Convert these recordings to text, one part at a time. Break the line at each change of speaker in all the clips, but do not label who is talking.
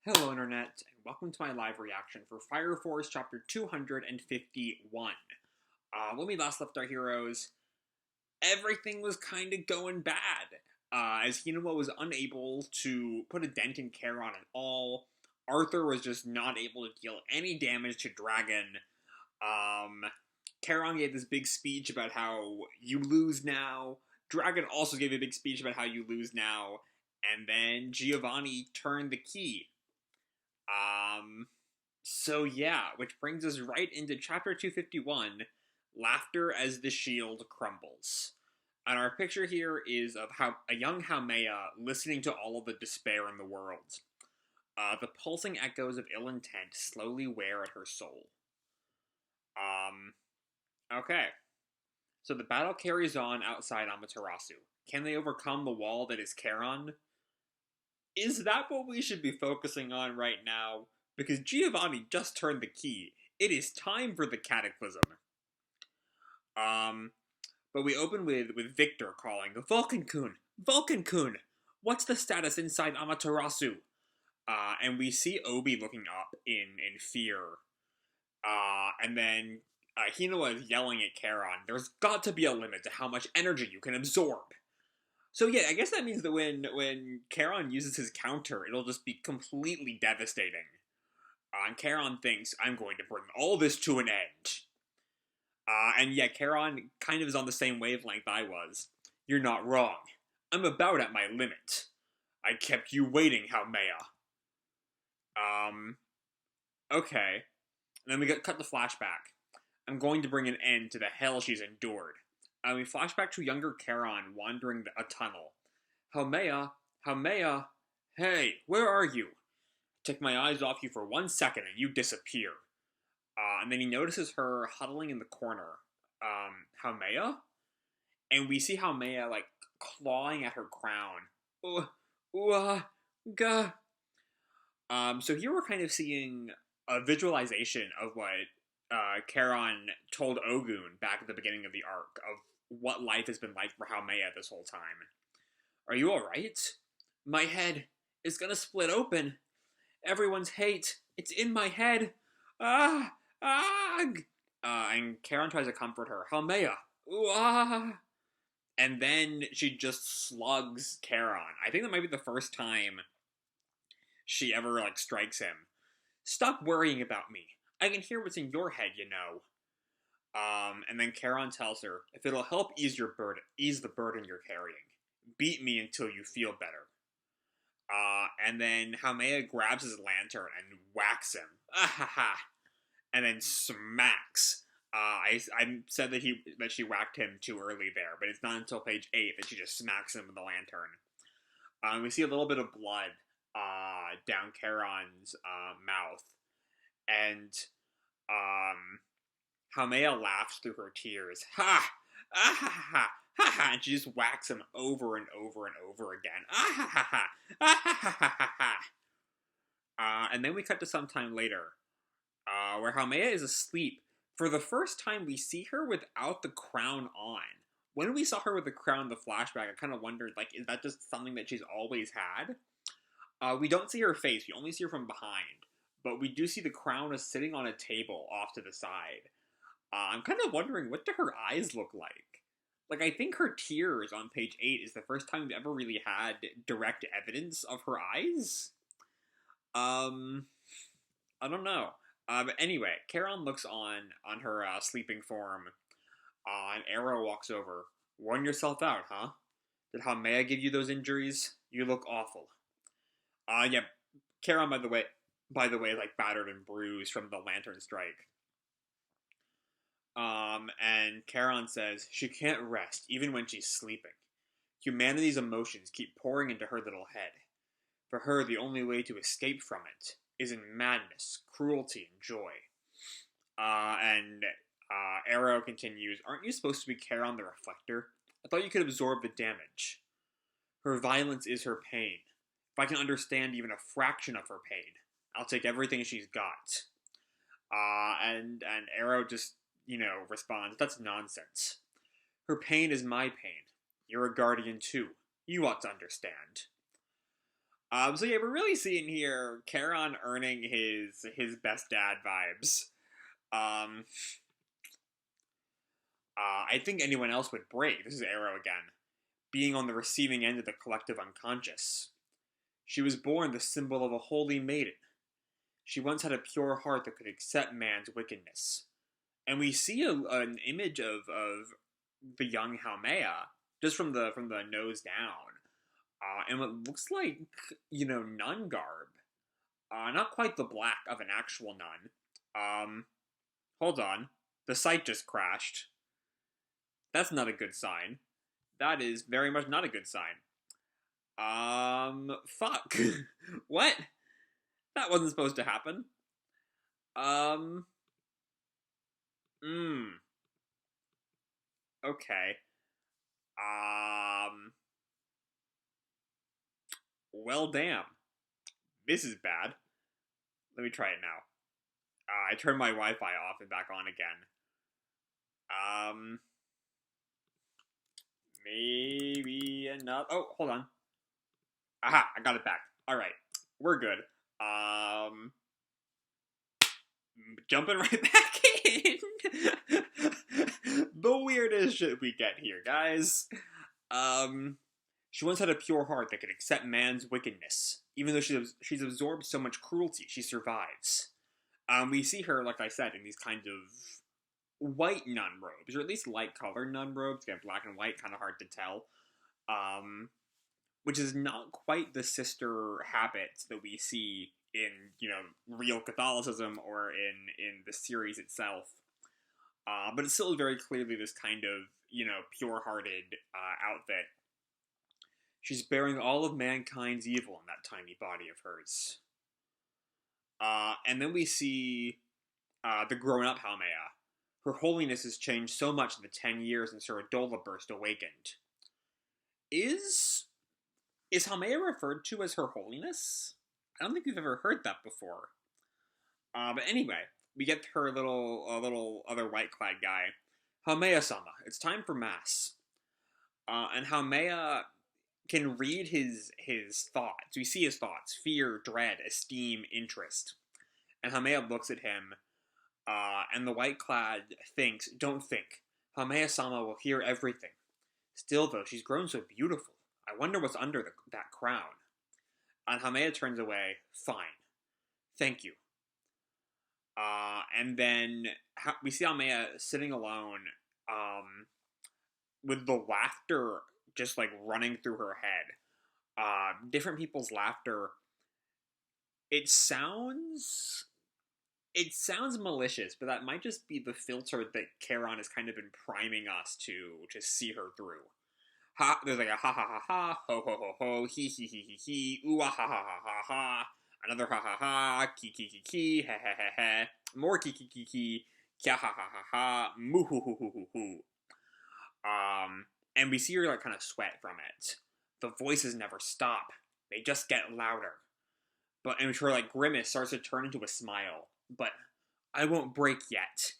Hello Internet, and welcome to my live reaction for Fire Force Chapter 251. When we last left our heroes, everything was kind of going bad, as Hinoma was unable to put a dent in Charon at all. Arthur was just not able to deal any damage to Dragon. Charon gave this big speech about how you lose now. Dragon also gave a big speech about how you lose now. And then Giovanni turned the key. So yeah, which brings us right into chapter 251, Laughter as the Shield Crumbles. And our picture here is of a young Haumea listening to all of the despair in the world. The pulsing echoes of ill intent slowly wear at her soul. Okay. So the battle carries on outside Amaterasu. Can they overcome the wall that is Charon? Is that what we should be focusing on right now? Because Giovanni just turned the key. It is time for the Cataclysm. But we open with Victor calling, Vulcan-kun! Vulcan-kun! What's the status inside Amaterasu? And we see Obi looking up in fear. And then Hinoa is yelling at Charon, there's got to be a limit to how much energy you can absorb. So yeah, I guess that means that when Charon uses his counter, it'll just be completely devastating. And Charon thinks, I'm going to bring all this to an end. And yeah, Charon kind of is on the same wavelength I was. You're not wrong. I'm about at my limit. I kept you waiting, Haumea. Okay. And then we cut the flashback. I'm going to bring an end to the hell she's endured. We flash back to younger Charon wandering a tunnel. Haumea, hey, where are you? Take my eyes off you for 1 second and you disappear. And then he notices her huddling in the corner. Haumea? And we see Haumea, like, clawing at her crown. So here we're kind of seeing a visualization of what Charon told Ogun back at the beginning of the arc, of what life has been like for Haumea this whole time. Are you alright? My head is gonna split open. Everyone's hate, it's in my head. And Charon tries to comfort her. Haumea, And then she just slugs Charon. I think that might be the first time she ever, like, strikes him. Stop worrying about me. I can hear what's in your head, you know. And then Charon tells her, if it'll help ease the burden you're carrying, beat me until you feel better. And then Haumea grabs his lantern and whacks him. And then smacks. I said that she whacked him too early there, but it's not until page 8 that she just smacks him with the lantern. We see a little bit of blood down Charon's mouth. And Haumea laughs through her tears. And she just whacks him over and over and over again. And then we cut to some time later, where Haumea is asleep. For the first time, we see her without the crown on. When we saw her with the crown in the flashback, I kind of wondered, like, is that just something that she's always had? We don't see her face, we only see her from behind. But we do see the crown is sitting on a table off to the side. I'm kind of wondering, what do her eyes look like? Like, I think her tears on page 8 is the first time we've ever really had direct evidence of her eyes. I don't know. But anyway, Charon looks on her sleeping form, and Arrow walks over. Worn yourself out, huh? Did Haumea give you those injuries? You look awful. Yeah, Charon, by the way, like, battered and bruised from the lantern strike. And Charon says, she can't rest, even when she's sleeping. Humanity's emotions keep pouring into her little head. For her, the only way to escape from it is in madness, cruelty, and joy. And Arrow continues, aren't you supposed to be Charon the Reflector? I thought you could absorb the damage. Her violence is her pain. If I can understand even a fraction of her pain, I'll take everything she's got. And Arrow just, responds, that's nonsense. Her pain is my pain. You're a guardian too. You ought to understand. So yeah, we're really seeing here Charon earning his best dad vibes. Um, I think anyone else would break. This is Arrow again, being on the receiving end of the collective unconscious. She was born the symbol of a holy maiden. She once had a pure heart that could accept man's wickedness. And we see an image of the young Haumea just from the nose down, and what looks like nun garb. Not quite the black of an actual nun. Hold on, the site just crashed. That's not a good sign. That is very much not a good sign. Fuck. What? That wasn't supposed to happen. Um, hmm. Okay. Um, well, damn. This is bad. Let me try it now. I turned my Wi-Fi off and back on again. Um, maybe another. Oh, hold on. Aha, I got it back. All right, we're good. Um, Jumping right back in. The weirdest shit we get here, guys. Um, she once had a pure heart that could accept man's wickedness. Even though she's absorbed so much cruelty, she survives. We see her, like I said, in these kind of white nun robes, or at least light colored nun robes. Again, black and white, kind of hard to tell. Um, which is not quite the sister habits that we see in real Catholicism or in the series itself. But it's still very clearly this kind of pure-hearted outfit. She's bearing all of mankind's evil in that tiny body of hers. And then we see the grown-up Haumea. Her holiness has changed so much in the 10 years since her Adola burst awakened. Is Haumea referred to as her holiness? I don't think we've ever heard that before. But anyway, we get her little other white-clad guy. Haumea-sama, it's time for mass. And Haumea can read his thoughts. We see his thoughts: fear, dread, esteem, interest. And Haumea looks at him, and the white-clad thinks, don't think. Haumea-sama will hear everything. Still, though, she's grown so beautiful. I wonder what's under that crown. And Haumea turns away. Fine. Thank you. And then we see Haumea sitting alone, with the laughter just like running through her head. Different people's laughter. It sounds malicious, but that might just be the filter that Charon has kind of been priming us to see her through. There's like a ha ha ha ha, ho ho ho ho, he, ooh ah ha ha ha ha ha, another ha ha ha, ki, ha ha ha ha, more ki, kya ha ha ha ha, moo hoo hoo hoo hoo hoo. And we see her like kind of sweat from it. The voices never stop; they just get louder. But and her like grimace starts to turn into a smile. But I won't break yet.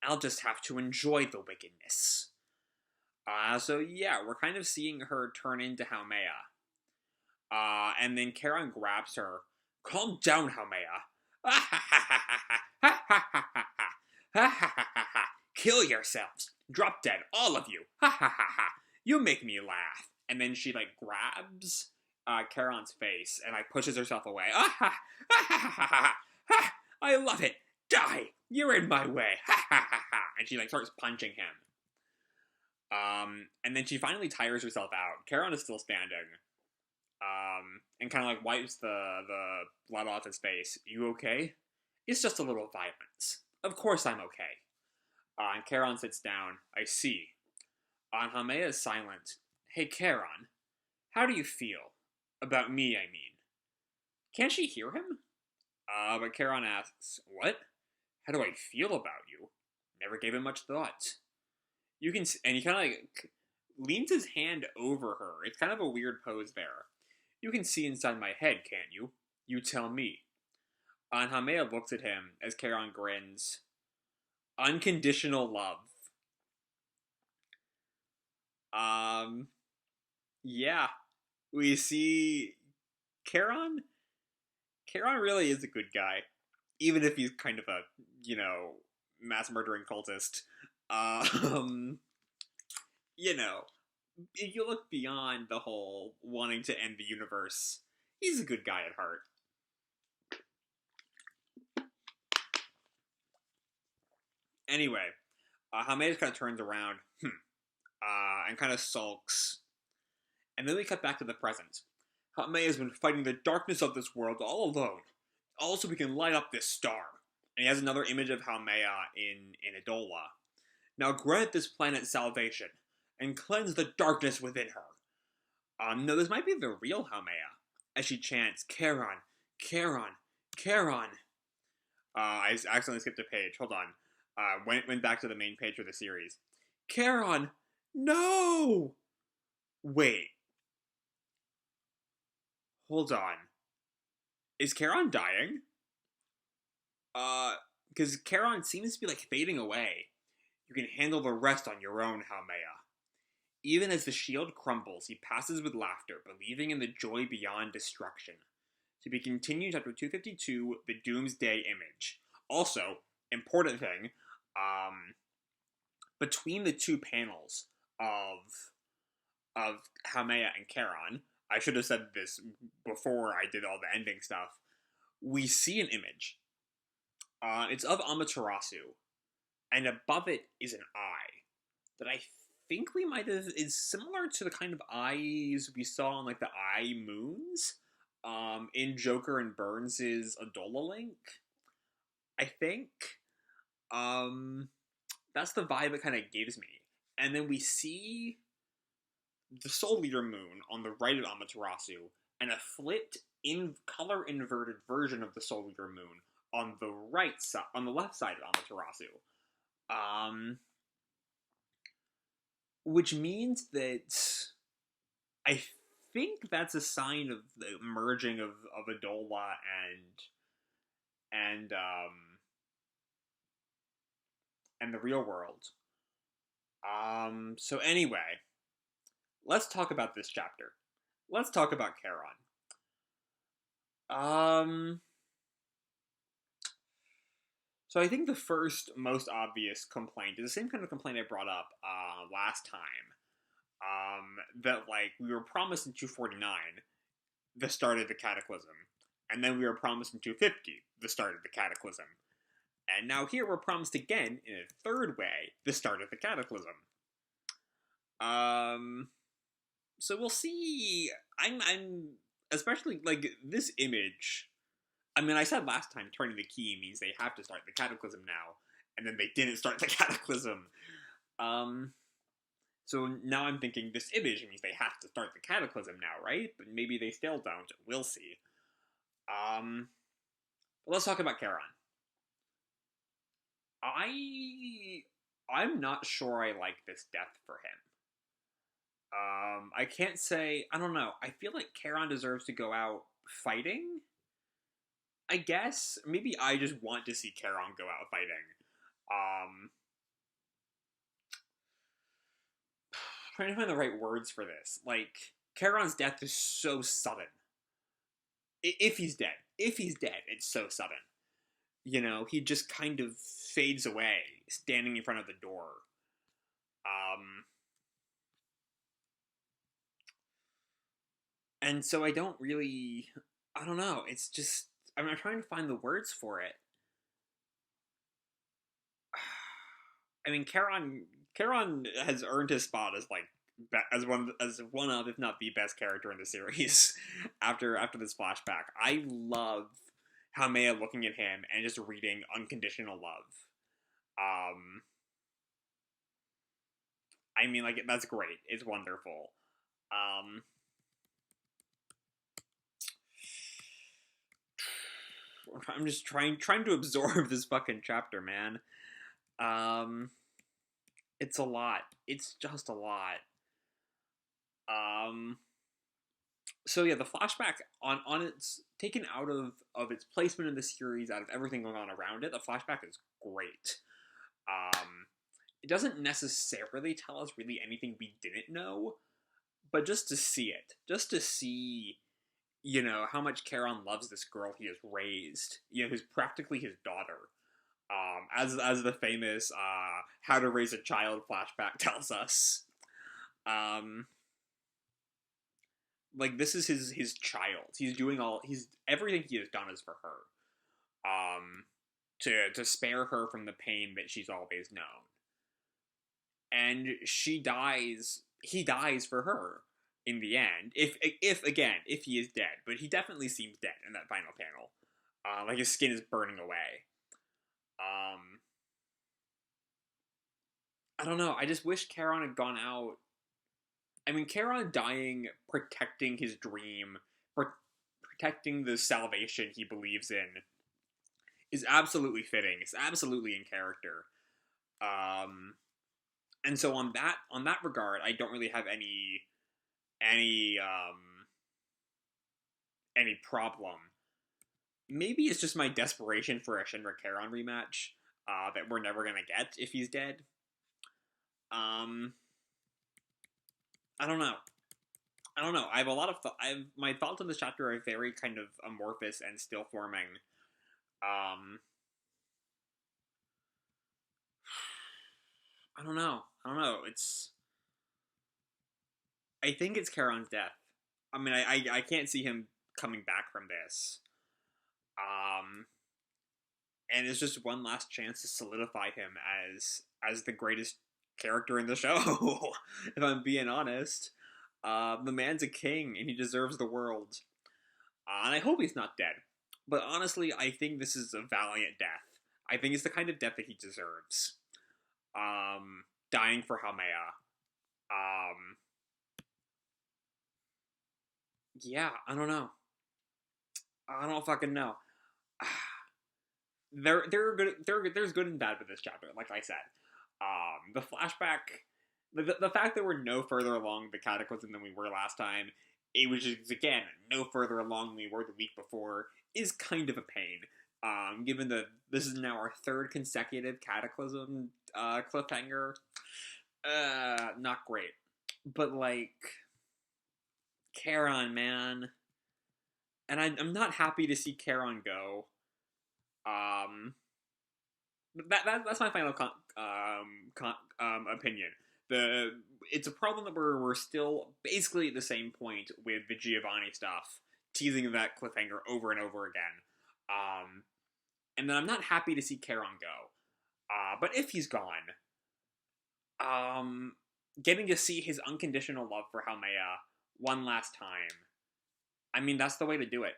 I'll just have to enjoy the wickedness. So yeah, we're kind of seeing her turn into Haumea. And then Charon grabs her. Calm down, Haumea. Kill yourselves. Drop dead, all of you. You make me laugh. And then she like grabs Charon's face and like pushes herself away. I love it. Die. You're in my way. And she like starts punching him. And then she finally tires herself out. Charon is still standing. And kind of like wipes the blood off his face. You okay? It's just a little violence. Of course I'm okay. And Charon sits down. I see. And Haumea is silent. Hey, Charon. How do you feel? About me, I mean. Can't she hear him? But Charon asks, what? How do I feel about you? Never gave it much thought. You can, and he kind of like leans his hand over her. It's kind of a weird pose there. You can see inside my head, can't you? You tell me. And Haumea looks at him as Charon grins. Unconditional love. Yeah. We see Charon, Charon really is a good guy, even if he's kind of a, you know, mass murdering cultist. Um, you know, if you look beyond the whole wanting to end the universe, he's a good guy at heart. Anyway, Haumea just kind of turns around, and kind of sulks. And then we cut back to the present. Haumea has been fighting the darkness of this world all alone. Also, we can light up this star. And he has another image of Haumea in Adola. Now grant this planet salvation, and cleanse the darkness within her. No, this might be the real Haumea, as she chants, Charon, Charon, Charon. I accidentally skipped a page. Hold on. Went back to the main page of the series. Charon, no! Wait. Hold on. Is Charon dying? Because Charon seems to be, like, fading away. You can handle the rest on your own, Haumea. Even as the shield crumbles, he passes with laughter, believing in the joy beyond destruction. To be continued, chapter 252, the Doomsday image. Also, important thing, between the two panels of Haumea and Charon, I should have said this before I did all the ending stuff, we see an image. It's of Amaterasu, and above it is an eye that I think we might have is similar to the kind of eyes we saw on like the eye moons in Joker and Burns's Adola Link. I think that's the vibe it kind of gives me. And then we see the Soul Leader moon on the right of Amaterasu, and a flipped in color inverted version of the Soul Leader moon on the right side, on the left side of Amaterasu. Which means that I think that's a sign of the merging of Adola and and the real world. So anyway, let's talk about this chapter. Let's talk about Charon. So I think the first most obvious complaint is the same kind of complaint I brought up last time. That like we were promised in 249 the start of the Cataclysm, and then we were promised in 250 the start of the Cataclysm, and now here we're promised again in a third way the start of the Cataclysm. So we'll see. I'm especially like this image. I mean, I said last time turning the key means they have to start the Cataclysm now, and then they didn't start the Cataclysm. So now I'm thinking this image means they have to start the Cataclysm now, right? But maybe they still don't. We'll see. But let's talk about Charon. I'm not sure I like this death for him. I can't say, I don't know. I feel like Charon deserves to go out fighting. I guess. Maybe I just want to see Charon go out fighting. Trying to find the right words for this. Like, Charon's death is so sudden. If he's dead. If he's dead, it's so sudden. You know, he just kind of fades away, standing in front of the door. And so I don't know, it's just, I'm trying to find the words for it. I mean, Charon has earned his spot as like as one of, if not the best character in the series. after this flashback, I love Haumea looking at him and just reading unconditional love. I mean, like, that's great. It's wonderful. I'm just trying to absorb this fucking chapter, man. It's a lot. It's just a lot. So yeah, the flashback on its taken out of its placement in the series, out of everything going on around it, the flashback is great. It doesn't necessarily tell us really anything we didn't know, but just to see it, just to see you know, how much Charon loves this girl he has raised, you know, who's practically his daughter. As the famous How to Raise a Child flashback tells us. Um, like, this is his child. He's everything he has done is for her. To spare her from the pain that she's always known. And she dies. He dies for her in the end. If he is dead, but he definitely seems dead in that final panel. Like his skin is burning away. Um, I don't know. I just wish Charon had gone out. I mean, Charon dying, protecting his dream, protecting the salvation he believes in, is absolutely fitting. It's absolutely in character. Um, and so on that regard, I don't really have any any problem. Maybe it's just my desperation for a Shinra Charon rematch that we're never gonna get if he's dead. Um, I don't know. I don't know. I have a lot of my thoughts on this chapter are very kind of amorphous and still forming. Um, I don't know. I don't know. I think it's Charon's death. I mean, I can't see him coming back from this. Um, and it's just one last chance to solidify him as the greatest character in the show. If I'm being honest, the man's a king and he deserves the world. And I hope he's not dead. But honestly, I think this is a valiant death. I think it's the kind of death that he deserves. Dying for Haumea. Um, yeah, I don't know. I don't fucking know. There's good and bad with this chapter. Like I said, the flashback, the fact that we're no further along the Cataclysm than we were last time, it was just again no further along than we were the week before, is kind of a pain. Given that this is now our third consecutive Cataclysm cliffhanger, not great. But like, Charon, man, and I'm not happy to see Charon go. Um, that's my final opinion. It's a problem that we're still basically at the same point with the Giovanni stuff, teasing that cliffhanger over and over again. And then I'm not happy to see Charon go. But if he's gone, getting to see his unconditional love for Haumea one last time, I mean, that's the way to do it.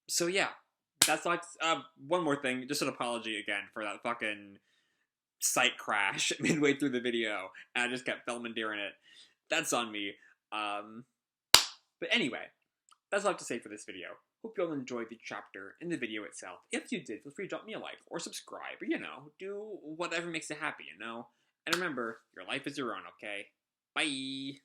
So yeah, that's like one more thing, just an apology again for that fucking site crash midway through the video, and I just kept filming during it. That's on me. But anyway, that's all I have to say for this video. Hope you all enjoyed the chapter and the video itself. If you did, feel free to drop me a like or subscribe, or, you know, do whatever makes you happy, you know? And remember, your life is your own, okay? Bye!